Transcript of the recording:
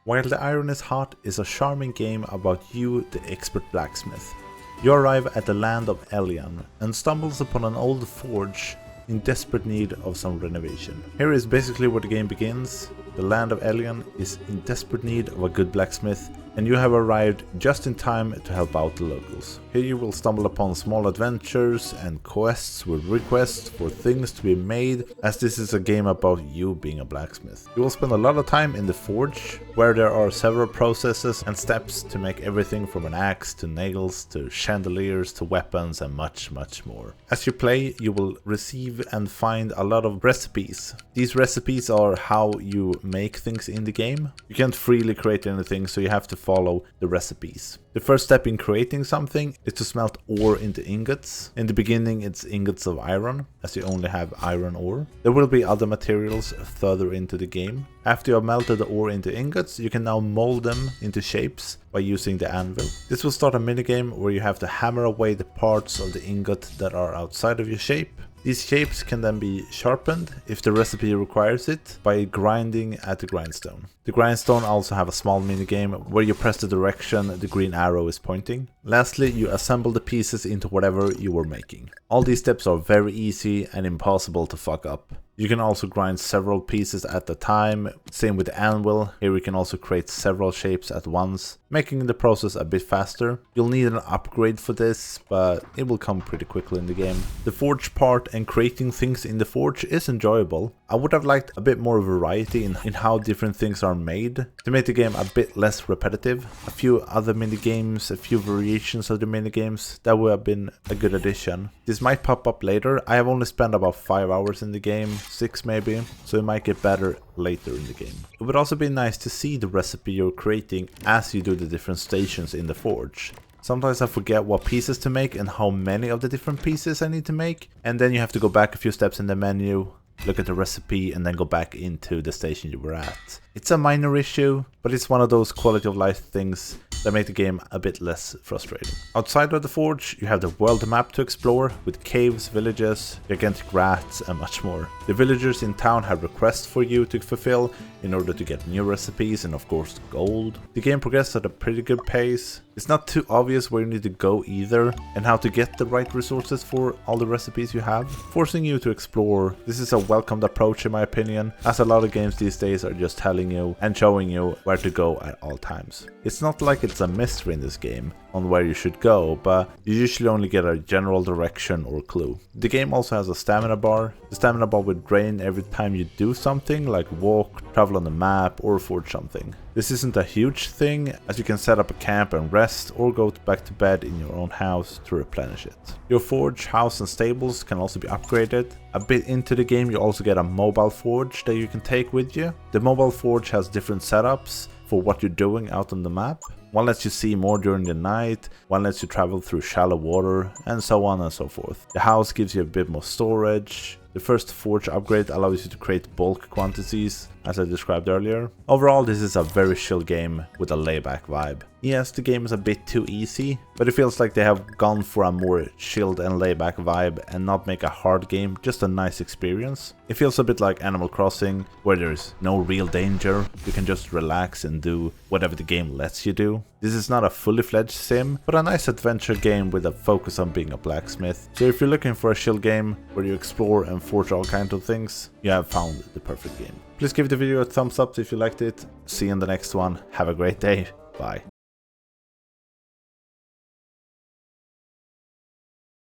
While the Iron is Hot is a charming game about you, the expert blacksmith. You arrive at the land of Ellian and stumbles upon an old forge in desperate need of some renovation. Here is basically where the game begins. The land of Ellian is in desperate need of a good blacksmith, and you have arrived just in time to help out the locals. Here you will stumble upon small adventures and quests with requests for things to be made, as this is a game about you being a blacksmith. You will spend a lot of time in the forge, where there are several processes and steps to make everything from an axe to nails to chandeliers to weapons and much more. As you play, you will receive and find a lot of recipes. These recipes are how you make things in the game. You can't freely create anything, so you have to follow the recipes. The first step in creating something is to smelt ore into ingots. In the beginning it's ingots of iron, as you only have iron ore. There will be other materials further into the game. After you have melted the ore into ingots, you can now mold them into shapes by using the anvil. This will start a minigame where you have to hammer away the parts of the ingot that are outside of your shape. These shapes can then be sharpened, if the recipe requires it, by grinding at the grindstone. The grindstone also have a small minigame where you press the direction the green arrow is pointing. Lastly, you assemble the pieces into whatever you were making. All these steps are very easy and impossible to fuck up. You can also grind several pieces at a time, same with the anvil. Here we can also create several shapes at once, making the process a bit faster. You'll need an upgrade for this, but it will come pretty quickly in the game. The forge part and creating things in the forge is enjoyable. I would have liked a bit more variety in how different things are made, to make the game a bit less repetitive. A few other minigames, a few variations of the minigames, that would have been a good addition. This might pop up later. I have only spent about 5 hours in the game, 6 maybe, so it might get better later in the game. It would also be nice to see the recipe you're creating as you do the different stations in the forge. Sometimes I forget what pieces to make and how many of the different pieces I need to make, and then you have to go back a few steps in the menu, look at the recipe, and then go back into the station you were at. It's a minor issue, but it's one of those quality of life things that make the game a bit less frustrating. Outside of the forge, you have the world map to explore, with caves, villages, gigantic rats, and much more. The villagers in town have requests for you to fulfill in order to get new recipes and of course gold. The game progresses at a pretty good pace. It's not too obvious where you need to go either, and how to get the right resources for all the recipes you have, forcing you to explore. This is a welcomed approach in my opinion, as a lot of games these days are just telling you and showing you where to go at all times. It's not like it's a mystery in this game on where you should go, but you usually only get a general direction or clue. The game also has a stamina bar. The stamina bar will drain every time you do something like walk, travel on the map, or forge something. This isn't a huge thing, as you can set up a camp and rest or go back to bed in your own house to replenish it. Your forge, house and stables can also be upgraded. A bit into the game you also get a mobile forge that you can take with you. The mobile forge has different setups for what you're doing out on the map. One lets you see more during the night, one lets you travel through shallow water, and so on and so forth. The house gives you a bit more storage. The first forge upgrade allows you to create bulk quantities, as I described earlier. Overall, this is a very chill game with a layback vibe. Yes, the game is a bit too easy, but it feels like they have gone for a more chilled and layback vibe and not make a hard game, just a nice experience. It feels a bit like Animal Crossing, where there's no real danger, you can just relax and do whatever the game lets you do. This is not a fully fledged sim, but a nice adventure game with a focus on being a blacksmith. So if you're looking for a chill game where you explore and forge all kinds of things, you have found the perfect game. Please give the video a thumbs up if you liked it. See you in the next one. Have a great day. Bye.